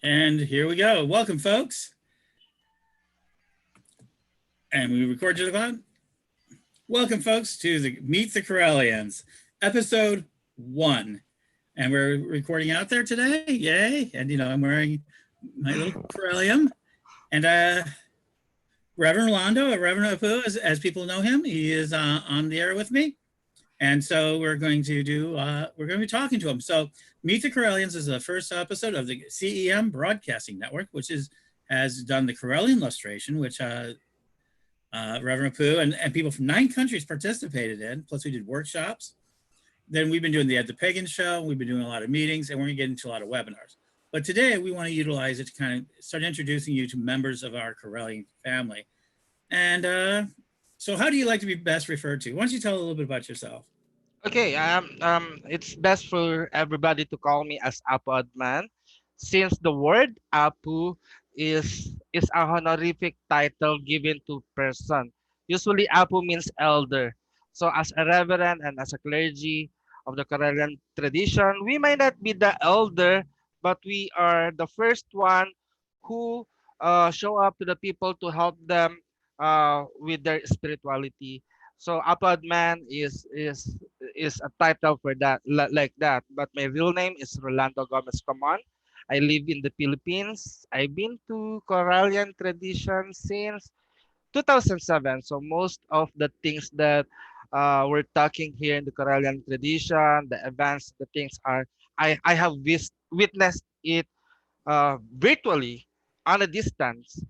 And here we go. Welcome, folks. And we record to the cloud. Welcome, folks, to the Meet the Correllians, episode 1. And we're recording out there today. Yay. And, I'm wearing my little Correllium. And Rev Rolando, or Reverend Apu, as people know him, he is on the air with me. And so we're going to be talking to him. So Meet the Correllians is the first episode of the CEM Broadcasting Network, which has done the Correllian illustration, which Reverend Pooh and people from 9 countries participated in. Plus we did workshops. Then we've been doing the Ed the Pagan show. We've been doing a lot of meetings, and we're going to get into a lot of webinars. But today we want to utilize it to kind of start introducing you to members of our Correllian family. And so how do you like to be best referred to? Why don't you tell a little bit about yourself? Okay, it's best for everybody to call me as Apu Adman, since the word Apu is a honorific title given to person. Usually, Apu means elder. So, as a reverend and as a clergy of the Correllian tradition, we might not be the elder, but we are the first one who show up to the people to help them with their spirituality. So Apad Man is a title for that like that. But my real name is Rolando Gomez Camon. I live in the Philippines. I've been to Corrallian tradition since 2007. So most of the things that we're talking here in the Corrallian tradition, the events, the things are I have witnessed it virtually on a distance.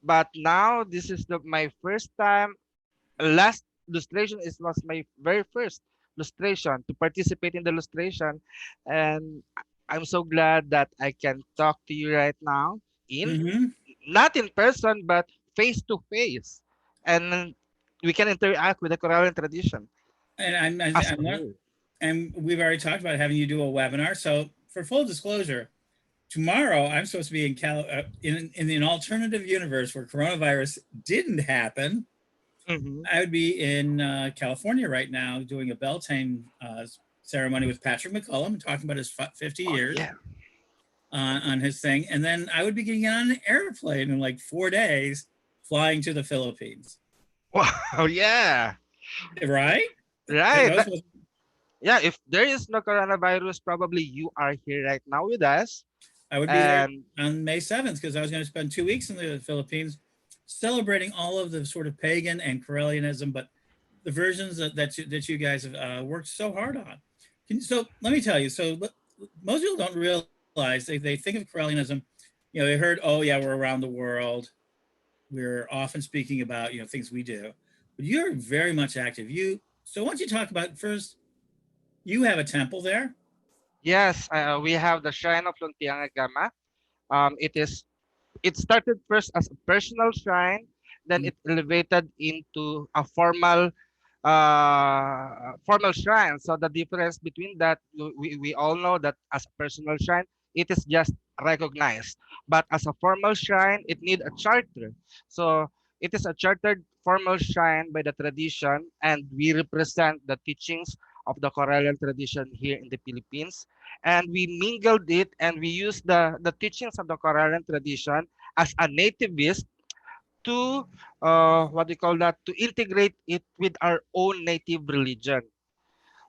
But now this is my first time. Last illustration is was my very first illustration to participate in the illustration, and I'm so glad that I can talk to you right now in Mm-hmm. not in person but face to face, and we can interact with the Corallian tradition And as a whole. and we've already talked about having you do a webinar. So for full disclosure, tomorrow I'm supposed to be in an alternative universe where coronavirus didn't happen. Hmm. I would be in California right now doing a Beltane ceremony with Patrick McCullum, talking about his 50 Oh years yeah! on his thing. And then I would be getting on an airplane in like 4 days flying to the Philippines. Wow! Yeah! Right? Right. Those was, Yeah. If there is no coronavirus, probably you are here right now with us, I would be there and on May 7th because I was going to spend 2 weeks in the Philippines celebrating all of the sort of pagan and Correllianism, but the versions that you guys have worked so hard on. So let me tell you. So most people don't realize they think of Correllianism. They heard, oh yeah, we're around the world. We're often speaking about things we do, but you're very much active. So why don't you talk about first? You have a temple there. yes, we have the Shrine of Luntiang Agama. It started first as a personal shrine, then it elevated into a formal shrine. So the difference between that, we all know that as a personal shrine, it is just recognized. But as a formal shrine, it need a charter. So it is a chartered formal shrine by the tradition, and we represent the teachings of the Correllian tradition here in the Philippines. And we mingled it and we used the teachings of the Correllian tradition as a nativist to what we call that, to integrate it with our own native religion.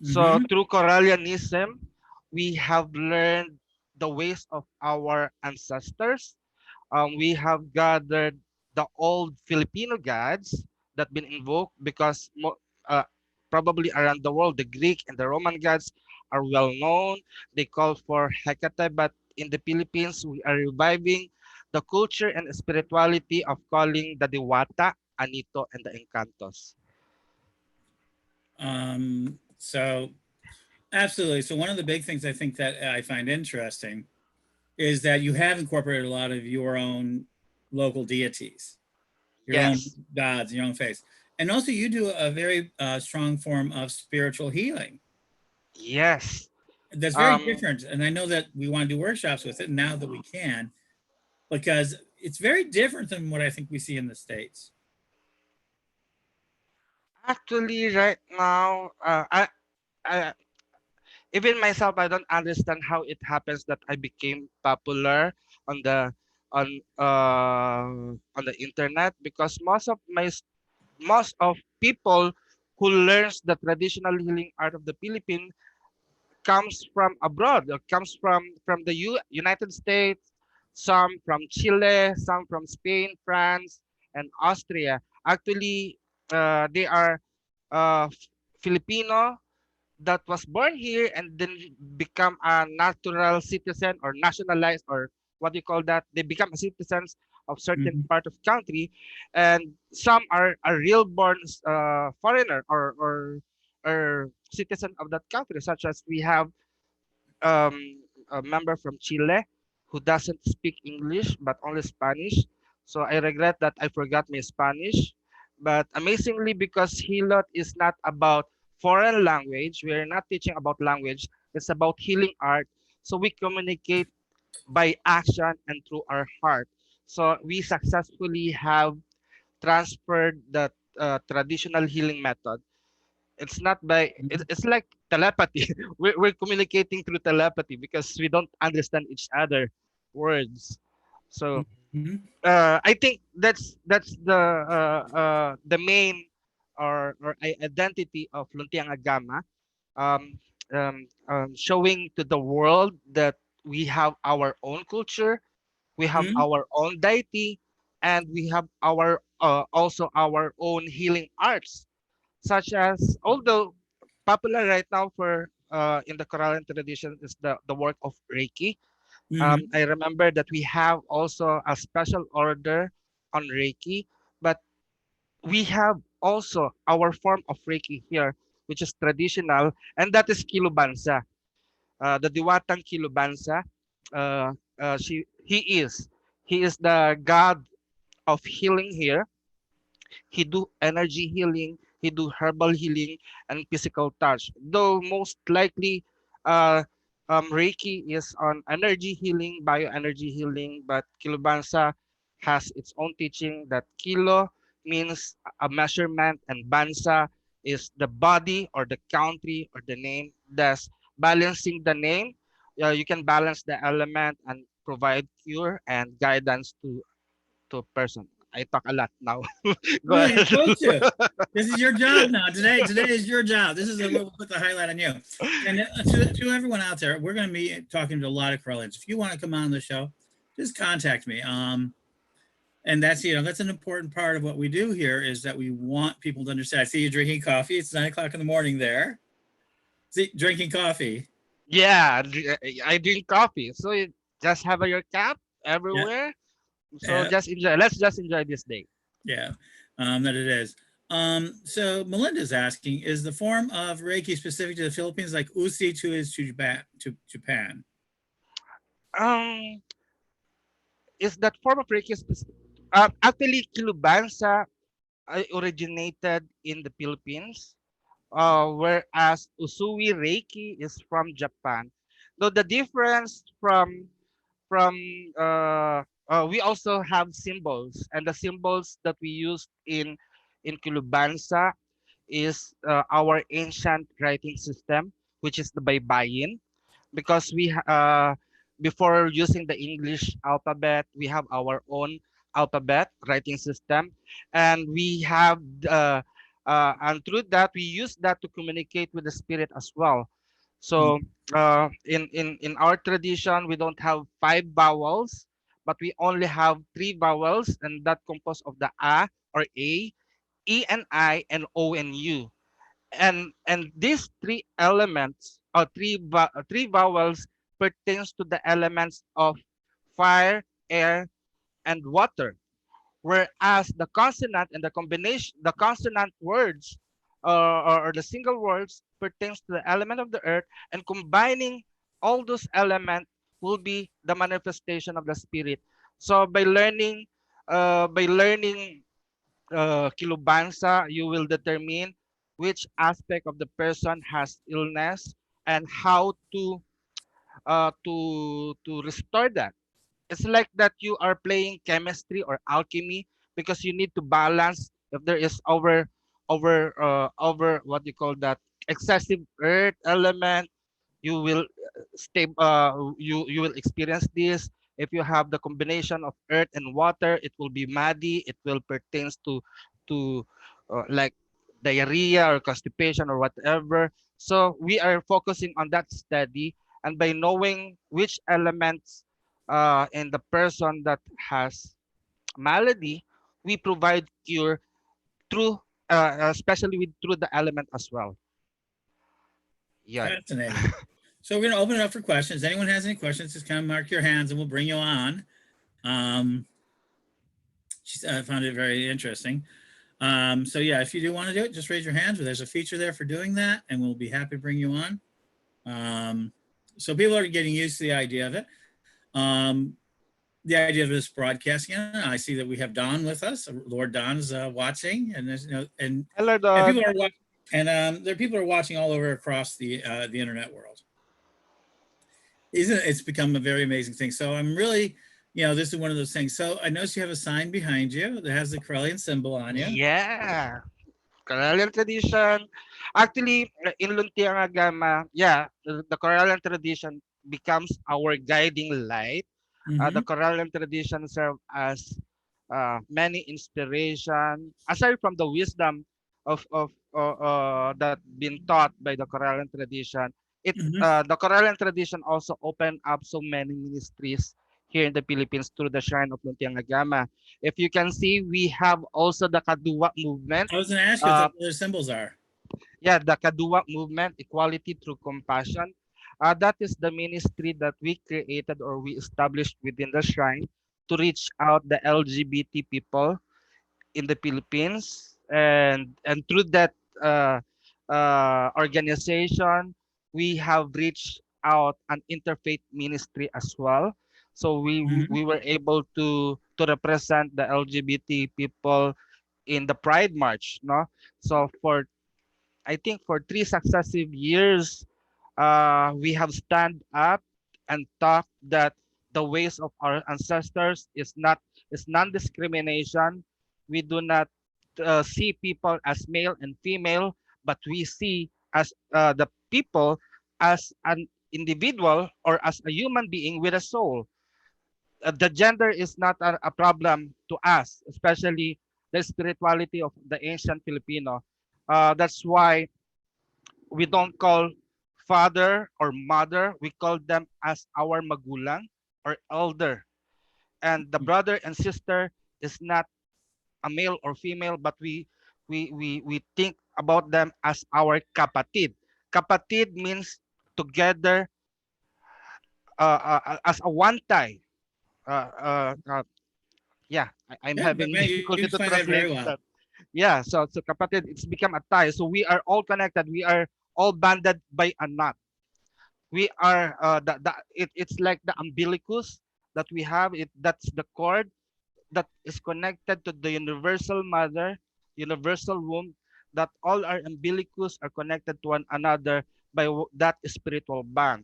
So Mm-hmm. through Correllianism, we have learned the ways of our ancestors. We have gathered the old Filipino gods that been invoked because probably around the world, the Greek and the Roman gods are well known. They call for Hecate, but in the Philippines, we are reviving the culture and spirituality of calling the Diwata, Anito, and the Encantos. So absolutely. So one of the big things I think that I find interesting is that you have incorporated a lot of your own local deities, your own Yes, gods, your own faiths, and also you do a very strong form of spiritual healing yes. that's very Um, different. And I know that we want to do workshops with it now that we can, because it's very different than what I think we see in the states. Actually, right now, I even myself, I don't understand how it happens that I became popular. on the on the internet, because most of people who learns the traditional healing art of the Philippines comes from abroad, or comes from the United States, some from Chile, some from Spain, France, and Austria. Actually, they are Filipino that was born here and then become a natural citizen, or nationalized, or what do you call that? They become citizens of certain Mhm. part of country, and some are a real born foreigner, or citizen of that country, such as we have um, a member from Chile who doesn't speak English but only Spanish. So I regret that I forgot my Spanish. But amazingly, because Hilot is not about foreign language, we are not teaching about language, it's about healing art. So we communicate by action and through our heart. So we successfully have transferred the traditional healing method. It's not by it's like telepathy. We're communicating through telepathy because we don't understand each other words. So Mhm. I think that's the main or identity of Luntiang Agama, um, showing to the world that we have our own culture, we have Mhm. our own deity, and we have our also our own healing arts, such as, although popular right now for in the Correllian tradition, is the work of Reiki. Mhm. I remember that we have also a special order on Reiki, but we have also our form of Reiki here, which is traditional, and that is Kilubansa. The Diwatang Kilubansa, he is the god of healing here. He do energy healing, he do herbal healing, and physical touch. Though most likely, uh, Reiki is on energy healing, bioenergy healing, but Kilobansa has its own teaching that kilo means a measurement, and bansa is the body or the country or the name. Thus, balancing the name, you can balance the element and provide cure and guidance to a person. I talk a lot now. Go Oh, you're ahead. supposed to. This is your job now. Today is your job. This is what we'll put the highlight on you. And to everyone out there, we're going to be talking to a lot of Correllians. If you want to come on the show, just contact me. And that's that's an important part of what we do here is that we want people to understand. I see you drinking coffee. It's 9 o'clock in the morning there. See, drinking coffee. Yeah, I drink coffee. So you just have your cup Yeah, everywhere. So yeah, just enjoy. Let's just enjoy this day. yeah. That it is. So Melinda's asking, is the form of Reiki specific to the Philippines like Usi to is to Japan? To Japan? Um, is that form of Reiki actually Kilubansa originated in the Philippines, whereas Usui Reiki is from Japan. Though the difference from we also have symbols, and the symbols that we use in Kilubansa is our ancient writing system, which is the Baybayin, because before using the English alphabet, we have our own alphabet writing system, and we have and through that we use that to communicate with the spirit as well. So in our tradition, we don't have five vowels, but we only have three vowels, and that compose of the a or a, e and I, and o and u. And these three elements, or three vowels, pertains to the elements of fire, air, and water, whereas the consonant and the consonant words, or the single words, pertains to the element of the earth, and combining all those elements will be the manifestation of the spirit. So by learning Kilubansa, you will determine which aspect of the person has illness, and how to restore that. It's like that you are playing chemistry or alchemy, because you need to balance if there is over what you call that, excessive earth element. You will you will experience this. If you have the combination of earth and water, it will be muddy. It will pertains to like diarrhea or constipation or whatever. So we are focusing on that study, and by knowing which elements in the person that has malady, we provide cure through, especially with through the element as well. Yeah. Fascinating. So we're going to open it up for questions. Anyone has any questions, just kind of mark your hands and we'll bring you on. Um, I found it very interesting. So yeah, if you do want to do it, just raise your hands. There's a feature there for doing that, and we'll be happy to bring you on. Um, so people are getting used to the idea of it. Um, the idea of this broadcasting. I see that we have Don with us. Lord Don is watching, and there's Hello, and people Don. are watching, and there are people are watching all over across the internet world. Isn't it's become a very amazing thing? So I'm really, this is one of those things. So I noticed you have a sign behind you that has the Correllian symbol on you. Yeah. Correllian tradition. Actually, in Luntiang Agama, yeah, the Correllian tradition becomes our guiding light. The Mm-hmm. Correllian tradition serve as many inspiration aside from the wisdom of that been taught by the Correllian tradition. Mm-hmm. The Correllian tradition also opened up so many ministries here in the Philippines through the Shrine of Luntiang Agama. If you can see, we have also the Kaduwa movement. I was going to ask you what Uh, the other symbols are. yeah, the Kaduwa movement, equality through compassion. That is the ministry that we created or we established within the shrine to reach out the LGBT people in the Philippines, and through that organization, we have reached out an interfaith ministry as well. So Mm-hmm. we were able to represent the LGBT people in the Pride March, no? So for I think for 3 successive years, we have stand up and talked that the ways of our ancestors is non-discrimination. We do not see people as male and female, but we see as the people as an individual or as a human being with a soul. The gender is not a problem to us, especially the spirituality of the ancient Filipino. That's why we don't call father or mother, we call them as our magulang or elder. And the brother and sister is not a male or female, but we think about them as our kapatid. Kapatid means together, as a one tie. Uh, uh, uh, yeah, I'm Yeah, but having man, you difficulty to explained that very translate well. that. Yeah, so kapatid, it's become a tie. So we are all connected. We are all banded by a knot. We are it's like the umbilicus that we have. That's the cord that is connected to the universal mother, universal womb, that all our umbilicus are connected to one another by that spiritual band.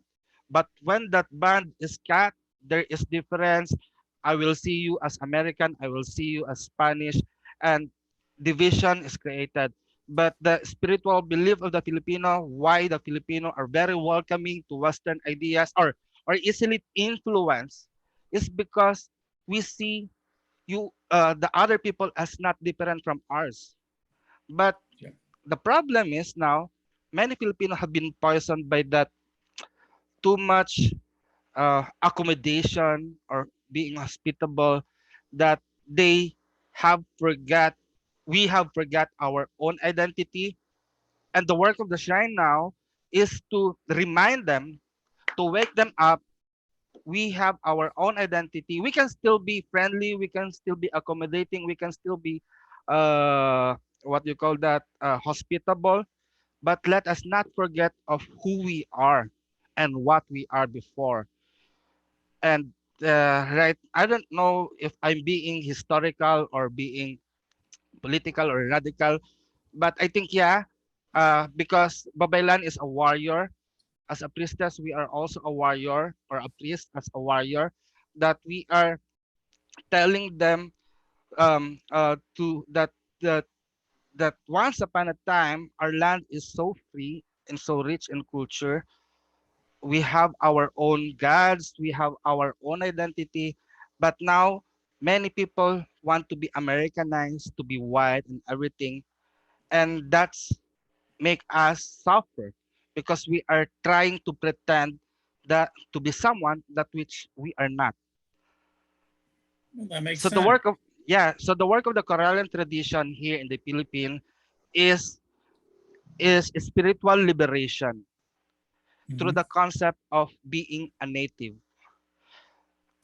But when that band is cut, there is difference. I will see you as American, I will see you as Spanish, and division is created. But the spiritual belief of the Filipino, why the Filipino are very welcoming to Western ideas or easily influenced, is because we see the other people as not different from ours. But Yeah. the problem is now many Filipinos have been poisoned by that too much accommodation or being hospitable, that they have forgot we have forgot our own identity. And the work of the shrine now is to remind them, to wake them up. We have our own identity. We can still be friendly, we can still be accommodating, we can still be uh what you call that, hospitable, but let us not forget of who we are and what we are before. And right, I don't know if I'm being historical or being political or radical, but I think, yeah, because Babaylan is a warrior. As a priestess, we are also a warrior, or a priest as a warrior, that we are telling them to that that once upon a time our land is so free and so rich in culture, we have our own gods, we have our own identity, but now many people want to be Americanized, to be white and everything, and that's make us suffer because we are trying to pretend that to be someone that which we are not. Well, that makes So the sense. work of so the work of the Correllian tradition here in the Philippines is spiritual liberation through Mhm. the concept of being a native,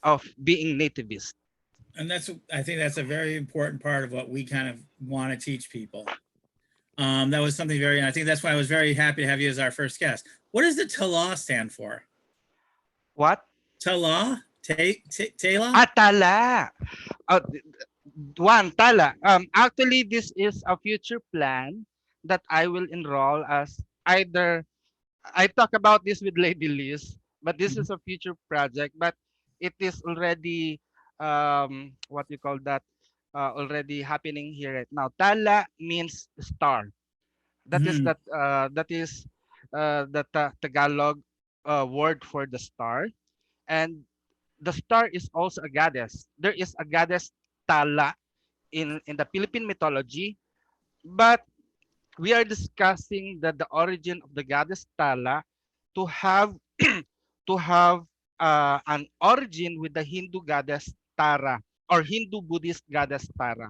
of being nativist. And I think that's a very important part of what we kind of want to teach people. That was something very, and I think that's why I was very happy to have you as our first guest. What does the TALA stand for? What? TALA? Tala? Atala. Uh, One, tala. Actually, this is a future plan that I will enroll as either. I talk about this with Lady Liz, but this is a future project. But it is already, what you call that, already happening here right now. Tala means star. That is Mm-hmm. the Tagalog word for the star, and the star is also a goddess. There is a goddess Tala in the Philippine mythology, but we are discussing the origin of the goddess Tala to have to have an origin with the Hindu goddess Tara or Hindu Buddhist goddess Tara.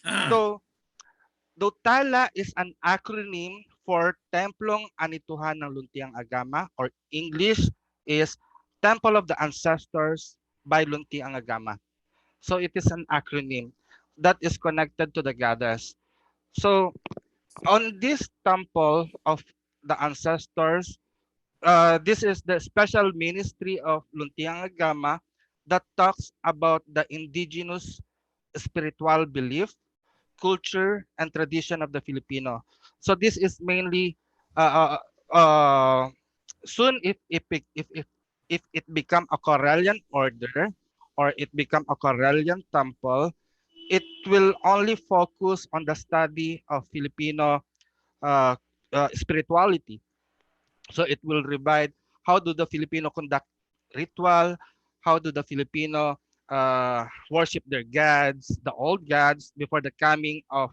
Ah, So, though Tala is an acronym for Templong Anituhan ng Luntiang Agama, or English is Temple of the Ancestors by Luntiang Agama. So it is an acronym that is connected to the goddess. So on this temple of the ancestors, this is the special ministry of Luntiang Agama that talks about the indigenous spiritual belief, culture, and tradition of the Filipino. So this is mainly uh, uh, uh, soon if it become a Correllian order or it become a Correllian temple, it will only focus on the study of Filipino uh, spirituality. So it will provide how do the Filipino conduct ritual, how do the Filipino worship their gods, the old gods before the coming of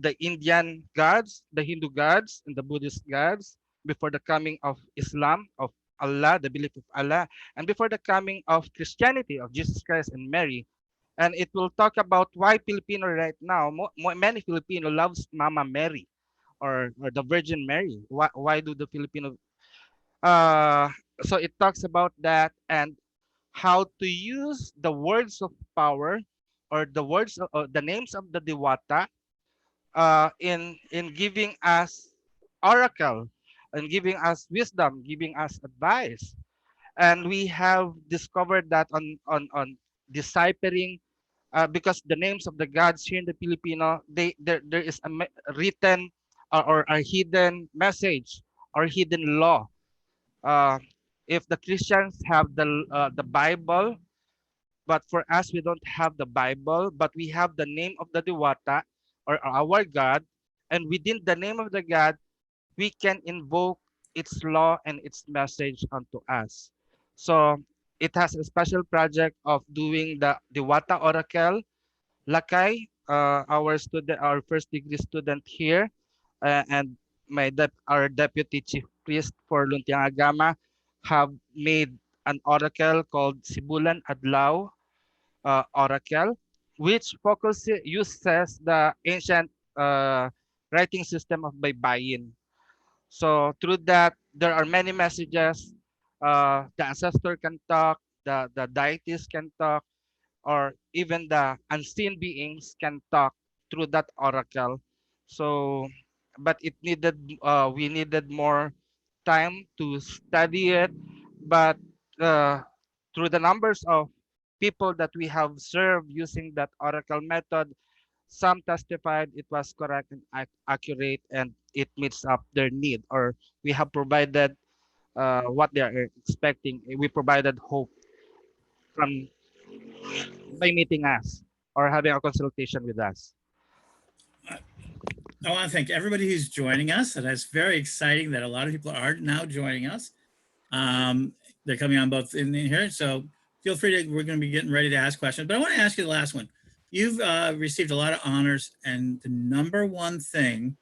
the Indian gods, the Hindu gods, and the Buddhist gods, before the coming of Islam, of Allah, the belief of Allah, and before the coming of Christianity, of Jesus Christ and Mary. And it will talk about why Filipino right now, many Filipino loves Mama Mary or the Virgin Mary. Why do the Filipino uh, so it talks about that and how to use the words of power or the words of, the names of the Diwata in giving us oracle and giving us wisdom, giving us advice. And we have discovered that on deciphering because the names of the gods here in the Filipino, there is a written or a hidden message or hidden law. uh, if the Christians have the Bible, but for us we don't have the Bible, but we have the name of the Diwata or our God, and within the name of the God, we can invoke its law and its message unto us. So it has a special project of doing the Diwata Oracle. Lakay, our first degree student here, and our deputy chief priest for Luntiang Agama have made an oracle called Sibulan Adlaw Oracle, which uses the ancient writing system of Baybayin. So through that, there are many messages. The ancestor can talk, the deities can talk, or even the unseen beings can talk through that oracle. So, but we needed more time to study it. But uh, through the numbers of people that we have served using that oracle method, some testified it was correct and accurate and it meets up their need, or we have provided what they are expecting. We provided hope from by meeting us or having a consultation with us. I want to thank everybody who's joining us, and it's very exciting that a lot of people are now joining us. Um, they're coming on both in here, so feel free to. We're going to be getting ready to ask questions, but I want to ask you the last one. You've received a lot of honors, and the number one thing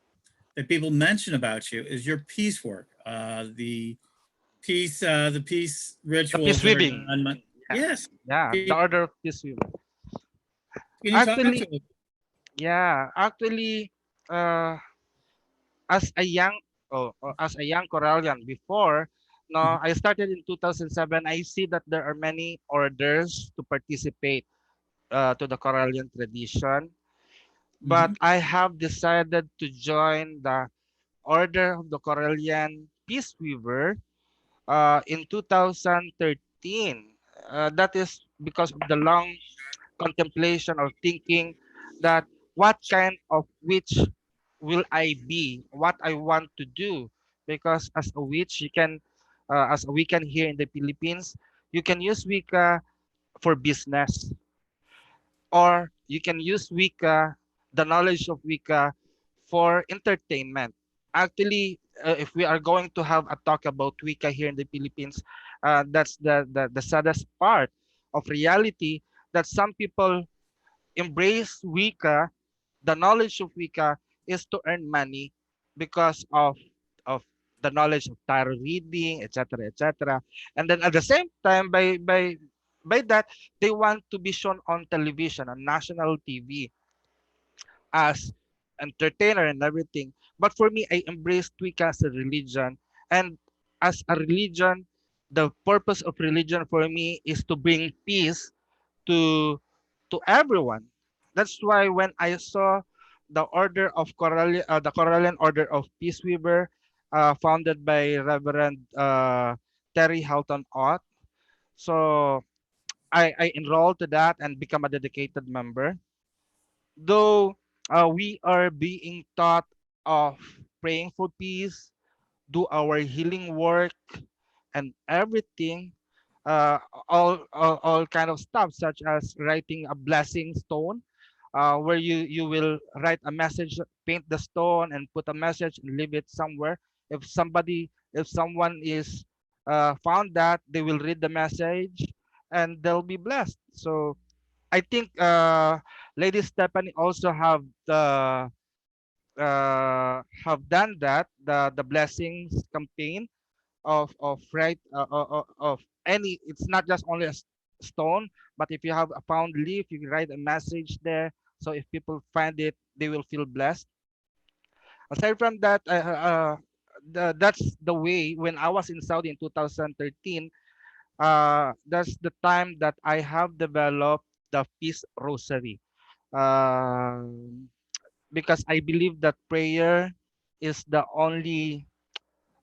that people mention about you is your peace work. The peace The peace rituals that are weaving. done. Yeah, Yes, yeah, the can order of peace weaving. you talk to Actually, us? yeah, actually, uh, as a young, as a young Correllian before, no, I started in 2007. I see that there are many orders to participate to the Correllian tradition, but Mm-hmm. I have decided to join the Order of the Correllian Peace Weaver in 2013. That is because of the long contemplation or thinking that what kind of witch will I be, what I want to do. Because as a witch, you can, as a Wiccan here in the Philippines, you can use Wicca for business, or you can use Wicca, the knowledge of Wicca, for entertainment. Actually, if we are going to have a talk about Wicca here in the Philippines, that's the saddest part of reality, that some people embrace Wicca, the knowledge of Wicca is to earn money because of the knowledge of tarot reading, etc., etc. And then at the same time, by that, they want to be shown on television, on national TV, as entertainer and everything. But for me, I embrace Wicca as a religion, and as a religion, the purpose of religion for me is to bring peace to everyone. That's why when I saw the Correllian Order of Peace Weaver, founded by Reverend Terry Halton Ott, so I enrolled to that and become a dedicated member. Though we are being taught of praying for peace, do our healing work, and everything, uh, all kind of stuff, such as writing a blessing stone, where you will write a message, paint the stone and put a message and leave it somewhere. If someone is found that, they will read the message and they'll be blessed. So I think Lady Stephanie also have done that, the blessings campaign of right of any. It's not just only a stone, but if you have a found leaf, you can write a message there, so if people find it, they will feel blessed. Aside from that, that's the way. When I was in Saudi in 2013, that's the time that I have developed the peace rosary, because I believe that prayer is the only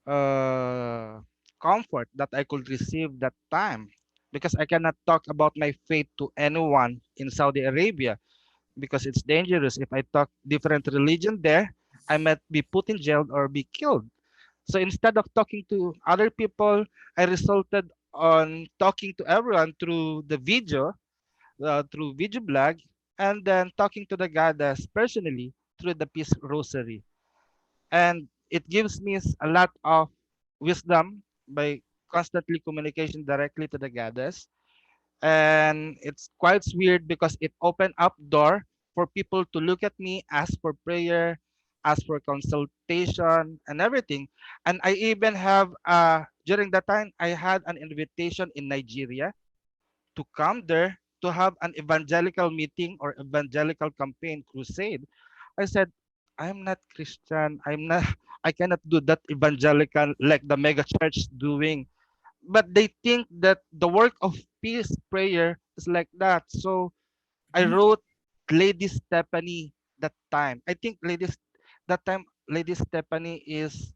uh, comfort that I could receive that time, because I cannot talk about my faith to anyone in Saudi Arabia, because it's dangerous. If I talk different religion there, I might be put in jail or be killed. So instead of talking to other people, I resulted on talking to everyone through the video, through video blog, and then talking to the goddess personally through the peace rosary. And it gives me a lot of wisdom by constantly communication directly to the goddess. And it's quite weird because it opened up door for people to look at me, ask for prayer, ask for consultation and everything. And I even have during that time I had an invitation in Nigeria to come there to have an evangelical meeting or evangelical campaign crusade. I said, I'm not Christian. I'm not. I cannot do that evangelical like the mega church doing. But they think that the work of peace prayer is like that. So I Mm-hmm. wrote Lady Stephanie that time. I think that time Lady Stephanie is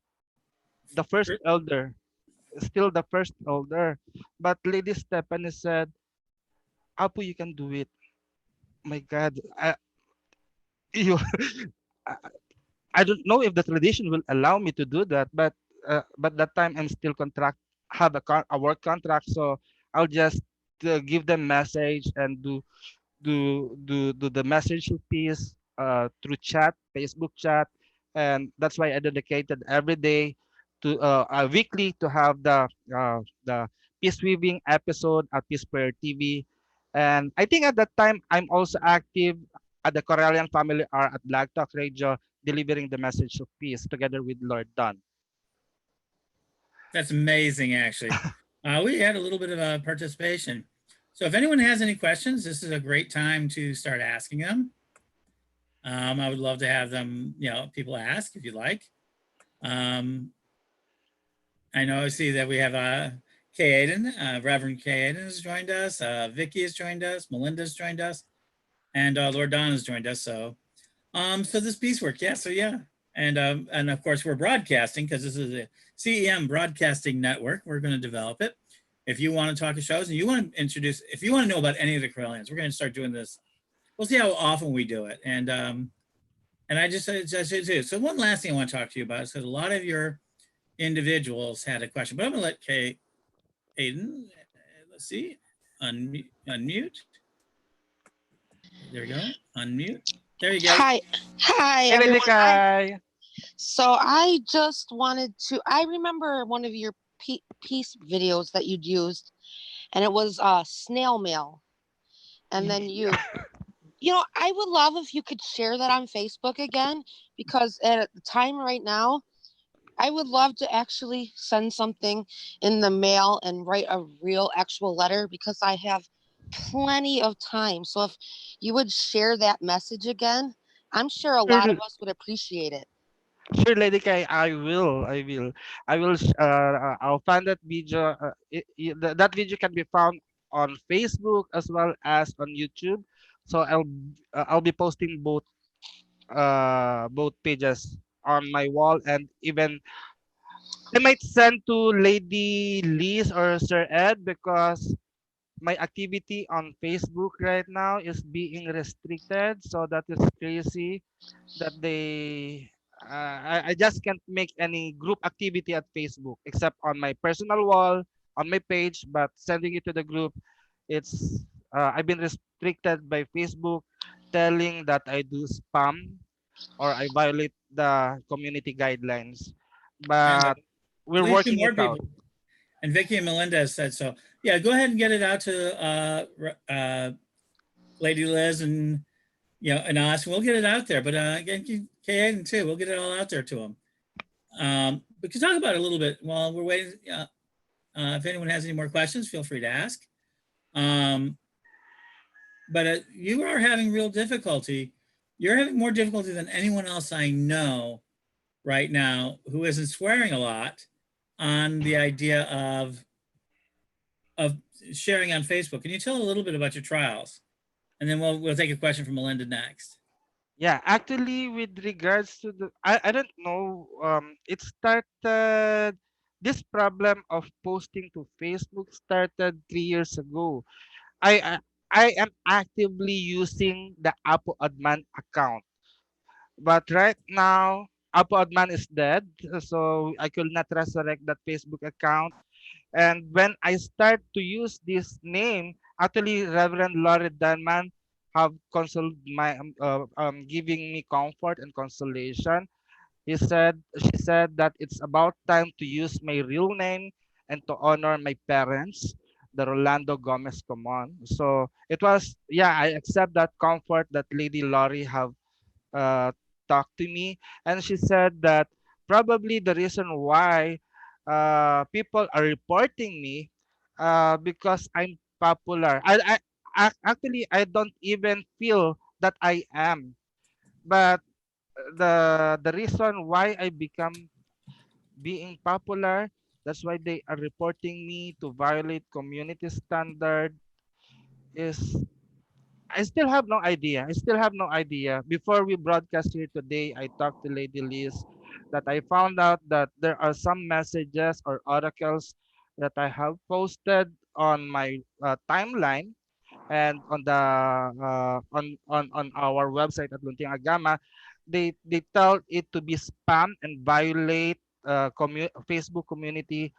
the first elder, still the first elder. But Lady Stephanie said, "Apo, you can do it." My God, you, I don't know if the tradition will allow me to do that, but that time I'm still have a work contract, so I'll just give them message and do the message piece through chat, Facebook chat, and that's why I dedicated every day to weekly to have the peace weaving episode at Peace Prayer TV. And I think at that time I'm also active at the Correllian family are at Black Talk Radio, delivering the message of peace together with Lord Don. That's amazing, actually. We had a little bit of a participation. So if anyone has any questions, this is a great time to start asking them. I would love to have them, people ask if you'd like. Um, I know I see that we have Kay Aiden, Reverend Kay Aiden has joined us. Vicky has joined us. Melinda's joined us. And Lord Don has joined us. So this piecework, yeah, so yeah. And of course we're broadcasting because this is a CEM broadcasting network. We're going to develop it. If you want to talk to shows and you want to introduce, if you want to know about any of the Correllians, we're going to start doing this. We'll see how often we do it. And I just too. So one last thing I want to talk to you about is because a lot of your individuals had a question, but I'm going to let Kay Aiden, let's see, unmute. There we go, unmute. There you go. Hi, hi Hey, Lady everyone. Kai. I just wanted to. I remember one of your piece videos that you'd used, and it was snail mail. And then I would love if you could share that on Facebook again, because at the time right now, I would love to actually send something in the mail and write a real actual letter because I have plenty of time. So if you would share that message again, I'm sure a lot of Sure, us would appreciate it. sure, Lady Kai. I'll find that video. That video can be found on Facebook as well as on YouTube. So I'll be posting both pages on my wall, and even I might send to Lady Liz or Sir Ed because my activity on Facebook right now is being restricted. So that is crazy that I just can't make any group activity at Facebook except on my personal wall, on my page, but sending it to the group, it's I've been restricted by Facebook telling that I do spam or I violate the community guidelines. And But at we're least two working more it out. people. And Vicky and Melinda has said so. Yeah, go ahead and get it out to Lady Liz and and us. We'll get it out there. But again, Kay Aiden too. We'll get it all out there to them. We can talk about it a little bit while we're waiting. If anyone has any more questions, feel free to ask. Um, but you are having real difficulty. You're having more difficulty than anyone else I know right now who isn't swearing a lot on the idea of sharing on Facebook. Can you tell a little bit about your trials? And then we'll take a question from Melinda next. Yeah, actually, with regards to I don't know. It started. This problem of posting to Facebook started 3 years ago. I I, I am actively using the Apo Adman account, but right now Apo Adman is dead, so I could not resurrect that Facebook account. And when I start to use this name, actually Reverend Laurie Danman have giving me comfort and consolation. She said that it's about time to use my real name and to honor my parents, the Rolando Gomez Comon. So it was, yeah, I accept that comfort that Lady Laurie have uh, talked to me, and she said that probably the reason why people are reporting me because I'm popular. Actually I don't even feel that I am, but the reason why I become being popular, that's why they are reporting me to violate community standard is I still have no idea. I still have no idea. Before we broadcast here today, I talked to Lady Liz that I found out that there are some messages or articles that I have posted on my timeline and on the on our website at Lunting Agama. They tell it to be spam and violate Facebook community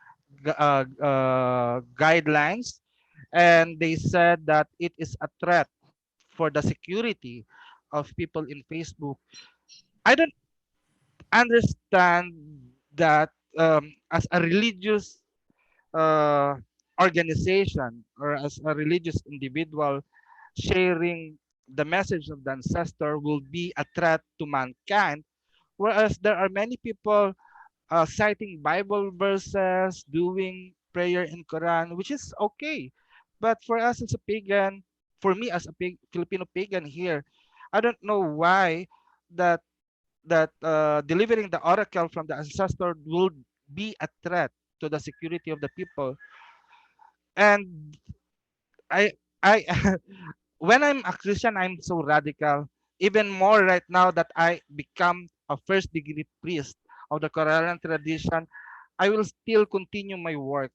guidelines, and they said that it is a threat for the security of people in Facebook. I don't understand that as a religious uh, organization or as a religious individual, sharing the message of the ancestor will be a threat to mankind. Whereas there are many people citing Bible verses, doing prayer in Quran, which is okay. But for us as a pagan, for me as a Filipino pagan here, I don't know why that delivering the oracle from the ancestor will be a threat to the security of the people. And I when I'm a Christian, I'm so radical. Even more right now that I become a first degree priest of the Correllian tradition, I will still continue my work,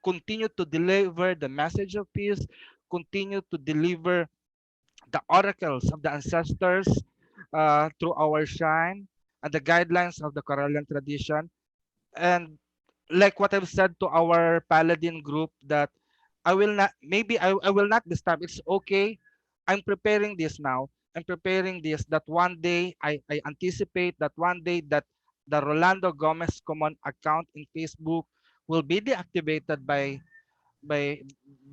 continue to deliver the message of peace, continue to deliver the oracles of the ancestors through our shrine and the guidelines of the Correllian tradition. And like what I've said to our paladin group, that I will not, maybe I will not this time. It's okay. I'm preparing this now. I'm preparing this that one day I anticipate that one day that the Rolando Gomez common account in Facebook will be deactivated by by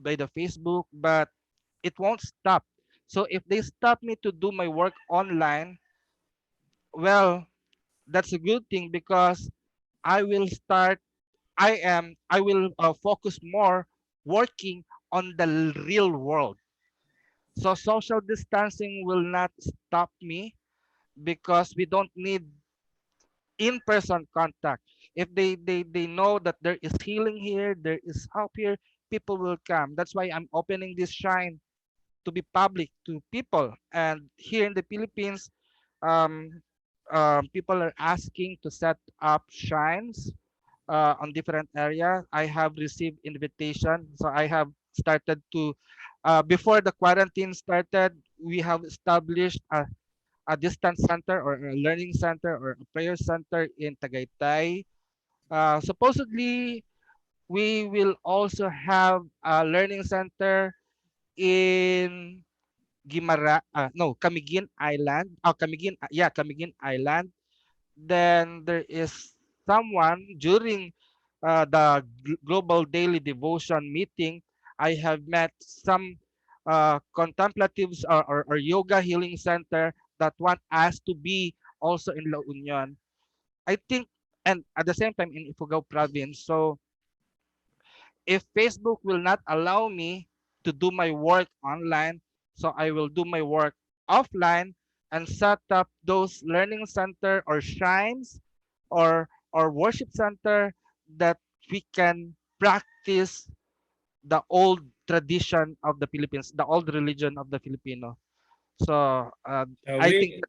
the Facebook, but it won't stop. So if they stop me to do my work online, well, that's a good thing because I will start I will focus more working on the real world. So social distancing will not stop me because we don't need in-person contact. If they know that there is healing here, there is hope here, people will come. That's why I'm opening this shrine to be public to people. And here in the Philippines, um, people are asking to set up shrines on different areas. I have received invitation, so I have started to. Before the quarantine started, we have established a distance center or a learning center or a prayer center in Tagaytay. Supposedly, we will also have a learning center in Camiguin Island. Camiguin Island. Then there is someone during the global daily devotion meeting. I have met some contemplatives or yoga healing center that want us to be also in La Union. I think, and at the same time in Ifugao province. So if Facebook will not allow me to do my work online, so I will do my work offline and set up those learning center or shrines or worship center that we can practice the old tradition of the Philippines, the old religion of the Filipino. So So I think we,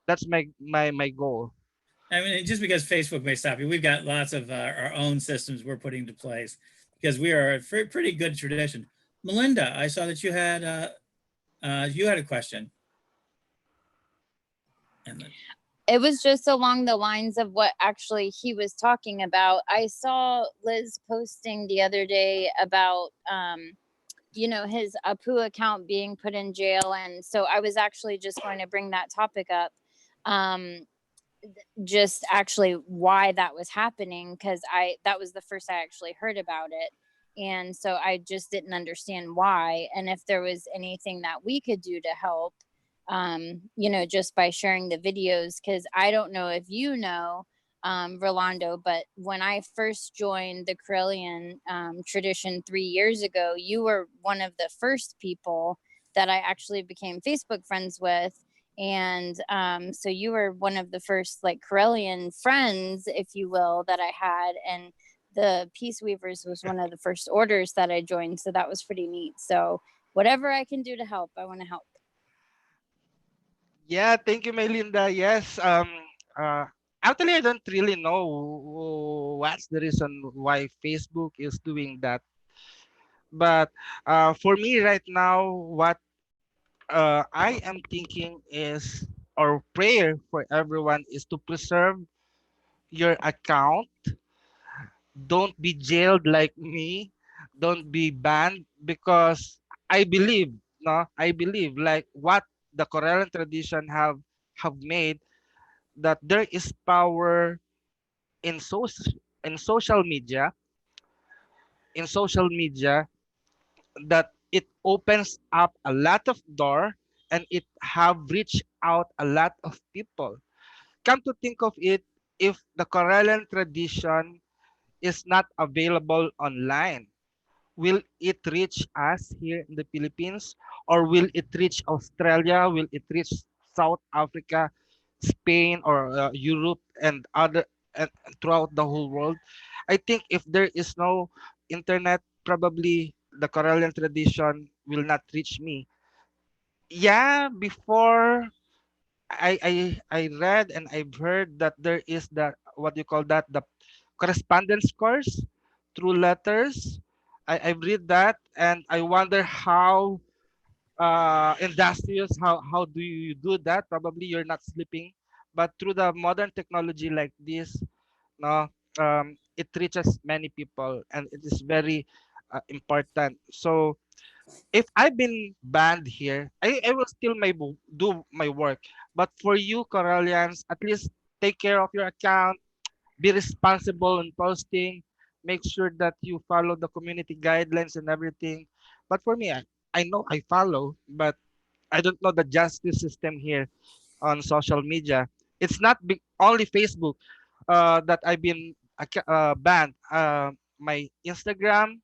that's my goal. I mean, just because Facebook may stop you, we've got lots of our own systems we're putting into place because we are a pretty good tradition. Melinda, I saw that you had a question. And then, It was just along the lines of what actually he was talking about. I saw Liz posting the other day about, his Apu account being put in jail. And so I was actually just going to bring that topic up. Um, just actually why that was happening, because that was the first I actually heard about it. And so I just didn't understand why, and if there was anything that we could do to help, just by sharing the videos. Because I don't know if Rolando, but when I first joined the Correllian tradition 3 years ago, you were one of the first people that I actually became Facebook friends with. And so you were one of the first like Correllian friends, if you will, that I had. And the Peace Weavers was one of the first orders that I joined. So that was pretty neat. So whatever I can do to help, I want to help. Yeah, thank you, Melinda. Yes. Uh, Actually, I don't really know what's the reason why Facebook is doing that. But for me right now, what I am thinking is, or prayer for everyone is to preserve your account. Don't be jailed like me. Don't be banned because I believe, no, I believe like what the Corellian tradition have made, that there is power in in social media in social media that it opens up a lot of door, and it have reached out a lot of people. Come to think of it, if the Correllian tradition is not available online, will it reach us here in the Philippines, or will it reach Australia? Will it reach South Africa, Spain, or Europe, and other, and throughout the whole world? I think if there is no internet, probably the Correllian tradition will not reach me. Yeah, before I read and I've heard that there is the, what you call that, the correspondence course through letters. I read that, and I wonder how industrious, how do you do that? Probably you're not sleeping, but through the modern technology like this, no, it reaches many people, and it is very important. So if I've been banned here, I will still do my work. But for you, Corellians, at least take care of your account, be responsible in posting, make sure that you follow the community guidelines and everything. But for me, I know I follow, but I don't know the justice system here on social media. It's not only Facebook that I've been banned. My Instagram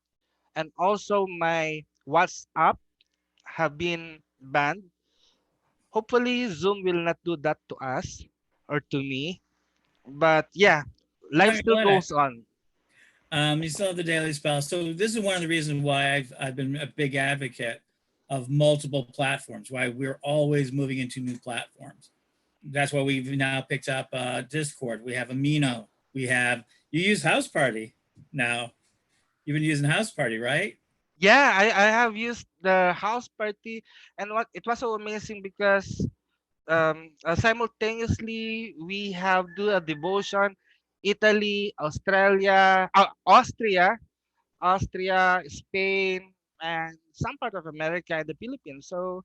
and also my WhatsApp have been banned. Hopefully, Zoom will not do that to us or to me. But yeah, Not life gonna still let it. goes on. You still have the daily spell. So this is one of the reasons why I've been a big advocate of multiple platforms. Why we're always moving into new platforms. That's why we've now picked up Discord. We have Amino. We have you use House Party now. You've been using House Party, right? Yeah, I have used the house party, and what it was so amazing because simultaneously we have do a devotion, Italy, Australia, Austria, Spain, and some part of America and the Philippines. So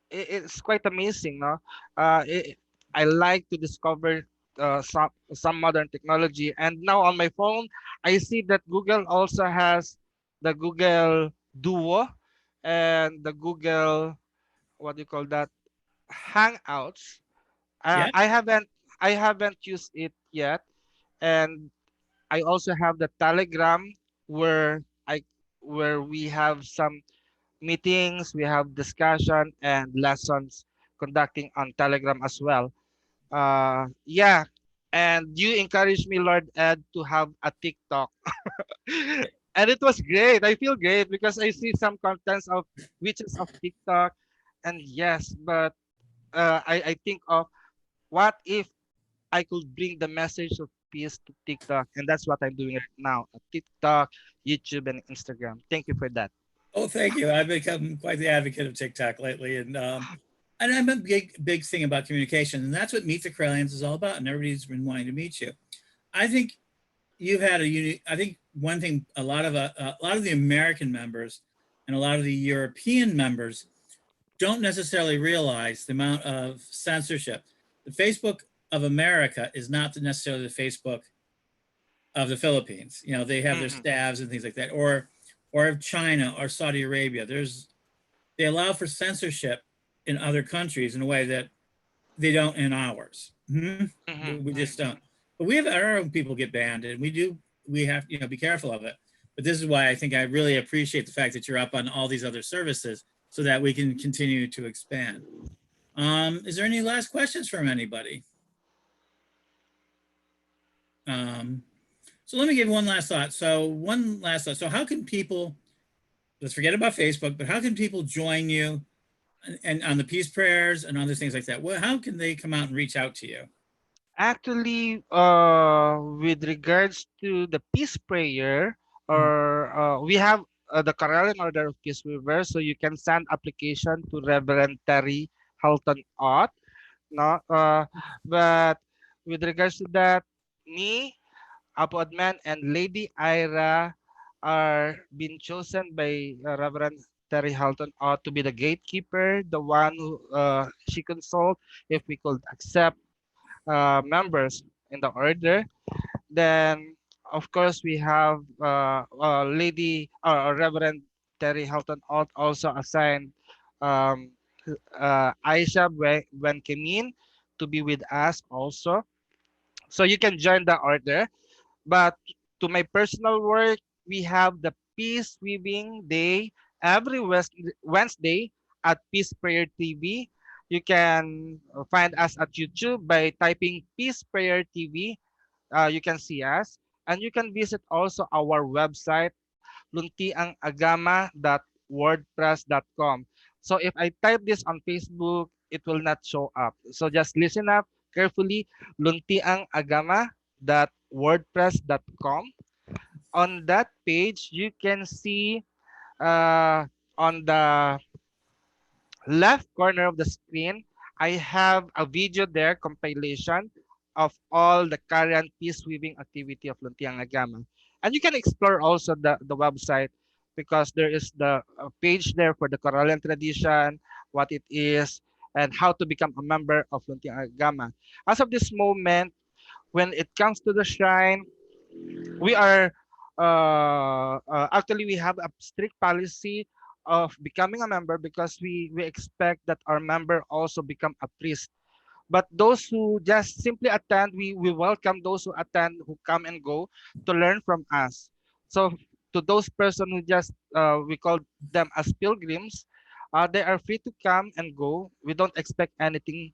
it's quite amazing, no? I like to discover some modern technology, and now on my phone, I see that Google also has the Google Duo and the Google, what do you call that, Hangouts. Yeah. I haven't used it yet, and I also have the Telegram where I where we have some meetings, we have discussion and lessons conducting on Telegram as well. Yeah, and you encouraged me, Lord Ed, to have a TikTok, and it was great. I feel great because I see some contents of witches of TikTok, and yes, but I think of what if I could bring the message of peace to TikTok, and that's what I'm doing it now. TikTok, YouTube, and Instagram. Thank you for that. Oh, thank you. I've become quite the advocate of TikTok lately, and I'm a big thing about communication, and that's what Meet the Correllians is all about. And everybody's been wanting to meet you. I think you've had a unique. I think one thing a lot of the American members and a lot of the European members don't necessarily realize the amount of censorship. The Facebook of America is not necessarily the Facebook of the Philippines. You know, they have their Mhm. stabs and things like that, or of China or Saudi Arabia. They allow for censorship in other countries in a way that they don't in ours. Mhm. We just don't. But we have our own people get banned, and we have be careful of it. But this is why I think I really appreciate the fact that you're up on all these other services so that we can continue to expand. Is there any last questions from anybody? Um, so let me give one last thought. So how can people, let's forget about Facebook, but how can people join you and on the peace prayers and other things like that? Well, how can they come out and reach out to you? Actually, with regards to the peace prayer, Mhm. or we have the Correllian Order of Peace Weaver, so you can send application to Reverend Terry Halton Ott. No, but with regards to that, me, Apo Adman, and Lady Ira are being chosen by Reverend Terry Halton Ott to be the gatekeeper, the one who she consult if we could accept members. in the order. Then, of course, we have Lady Reverend Terry Helton also assigned um, Aisha Wenkemin to be with us also. So you can join the order. But to my personal work, we have the Peace Weaving Day every Wednesday at Peace Prayer TV. You can find us at YouTube by typing Peace Prayer TV. You can see us. And you can visit also our website, luntiangagama.wordpress.com. So if I type this on Facebook, it will not show up. So just listen up carefully, luntiangagama.wordpress.com. On that page, you can see on the left corner of the screen, I have a video there, compilation of all the current peace weaving activity of Luntiang Agama. And you can explore also the website because there is the page there for the Correllian tradition, what it is, and how to become a member of Luntiang Agama. As of this moment, when it comes to the shrine, we are actually we have a strict policy of becoming a member because we expect that our member also become a priest. But those who just simply attend, we welcome those who attend, who come and go to learn from us. So to those person who just we call them as pilgrims, they are free to come and go. We don't expect anything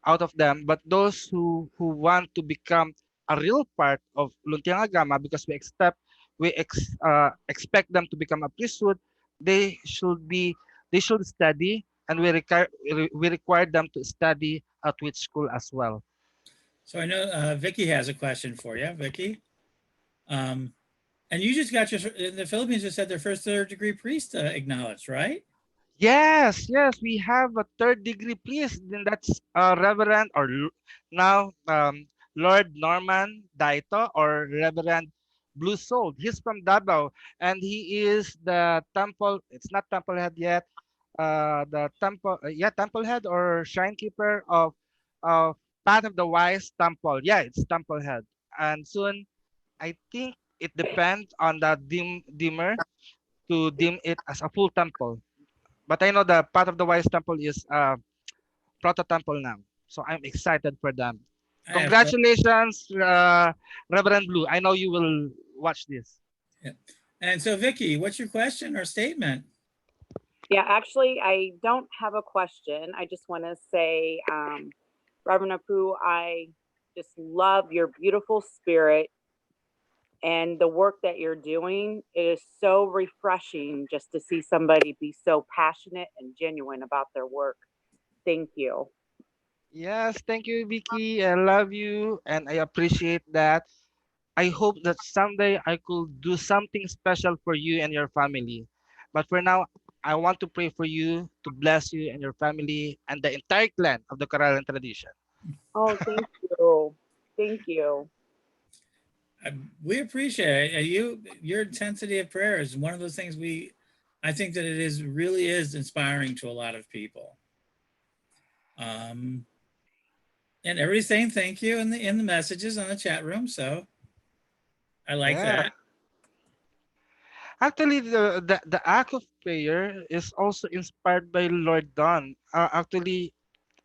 out of them, but those who want to become a real part of Luntiang Agama, because expect them to become a priesthood, they should be they should study, and we require them to study at which school as well. So I know Vicky has a question for you, Vicky. Um, and you just got your in the Philippines. Just had their first third degree priest acknowledged, right? Yes, yes, we have a third degree priest. Then that's Reverend now Lord Norman Daito, or Reverend Blue Soul. He's from Davao, and he is the temple. It's not temple head yet. The temple, yeah, temple head or shrine keeper of Path of the Wise Temple. Yeah, it's temple head, and soon I think it depends on the dimmer to dim it as a full temple. But I know the Path of the Wise Temple is proto temple now. So I'm excited for them. I have. Congratulations, Reverend Blue. I know you will watch this. Yeah. And so, Vicky, what's your question or statement? Yeah, actually, I don't have a question. I just want to say, Reverend Apu, I just love your beautiful spirit and the work that you're doing. It is so refreshing just to see somebody be so passionate and genuine about their work. Thank you. Yes, thank you, Vicky. I love you and I appreciate that. I hope that someday I could do something special for you and your family. But for now, I want to pray for you to bless you and your family and the entire clan of the Correllian tradition. Oh, thank you. Thank you. We appreciate it. Your intensity of prayer is one of those things I think that it is really is inspiring to a lot of people. And everybody's saying thank you in the messages on the chat room. So I like Yeah. that. Actually, the act of prayer is also inspired by Lord Don. Actually,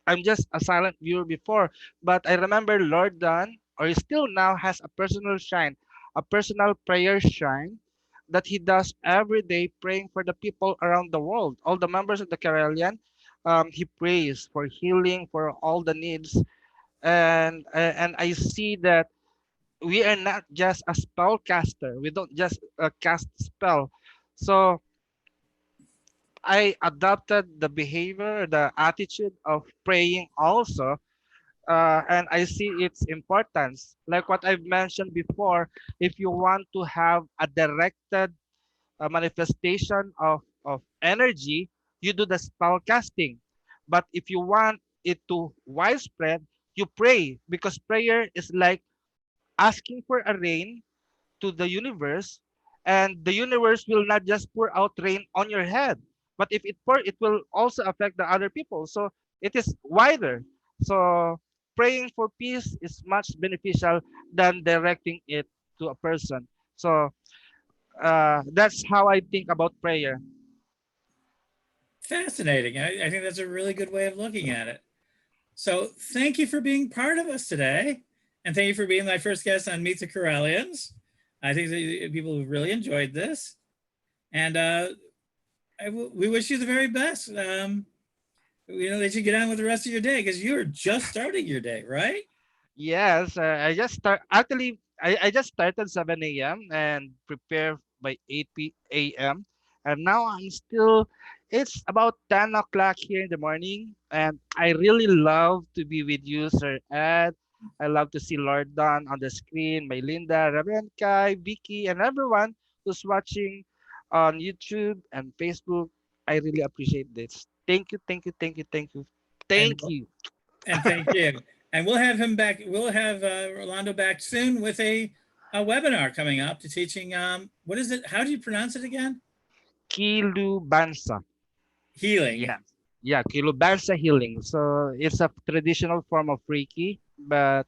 I'm just a silent viewer before, but I remember Lord Don, or he still now has a personal shrine, a personal prayer shrine that he does every day, praying for the people around the world, all the members of the Correllian. He prays for healing, for all the needs, and I see that we are not just a spellcaster. We don't just cast spell. So I adopted the behavior, the attitude of praying also, and I see its importance. Like what I've mentioned before, if you want to have a directed manifestation of energy, you do the spell casting. But if you want it to widespread, you pray, because prayer is like asking for a rain to the universe, and the universe will not just pour out rain on your head, but if it pour, it will also affect the other people. So it is wider. So praying for peace is much beneficial than directing it to a person. So that's how I think about prayer. Fascinating. I think that's a really good way of looking at it. So thank you for being part of us today. And thank you for being my first guest on Meet the Correllians. I think that people have really enjoyed this. And we wish you the very best. That you get on with the rest of your day because you're just starting your day, right? Yes, I just start actually I just started 7 a.m. and prepare by 8 a.m. And now it's about 10 o'clock here in the morning. And I really love to be with you, Sir Ed. I love to see Lord Don on the screen, my Linda, Reverend Kai, Vicky, and everyone who's watching on YouTube and Facebook. I really appreciate this. Thank you, thank you, thank you, thank you. And Thank you. thank you. And we'll have him back. We'll have Rolando back soon with a webinar coming up to teaching. What is it? How do you pronounce it again? Kilubansa. Healing. Yeah. Yeah, Kilubansa healing. So it's a traditional form of Reiki, but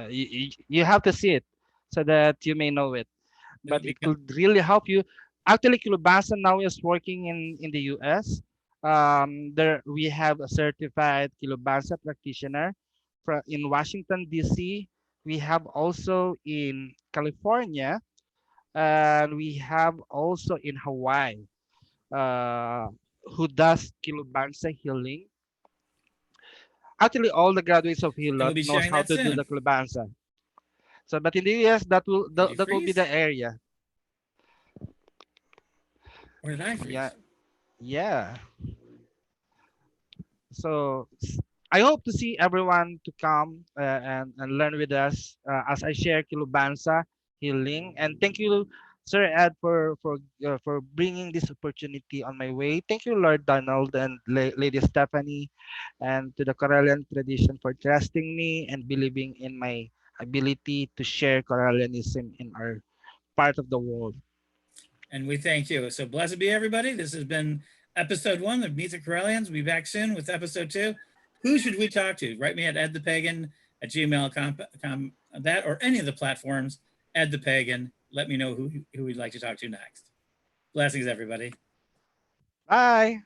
you have to see it so that you may know it. It'll But be it could really help you. Actually, Kilubansa now is working in the US. There we have a certified Kilubansa practitioner in Washington, D.C. We have also in California, and we have also in Hawaii, uh, who does Kilubansa healing. Actually, all the graduates of and we'll Hilot be knows sharing how that to do the soon. Kilubansa. So, but in the US, Did you that will be freeze? the area. Or did I Yeah, freeze? yeah. So I hope to see everyone to come and learn with us as I share Kilubansa healing. And thank you, Sir Ed, for bringing this opportunity on my way. Thank you, Lord Donald and Lady Stephanie, and to the Correllian tradition for trusting me and believing in my ability to share Correllianism in our part of the world. And we thank you. So blessed be everybody. This has been episode 1 of Meet the Correllians. We'll be back soon with episode 2. Who should we talk to? Write me at edthepagan@gmail.com, that or any of the platforms, Ed the Pagan. Let me know who we'd like to talk to next. Blessings, everybody. Bye.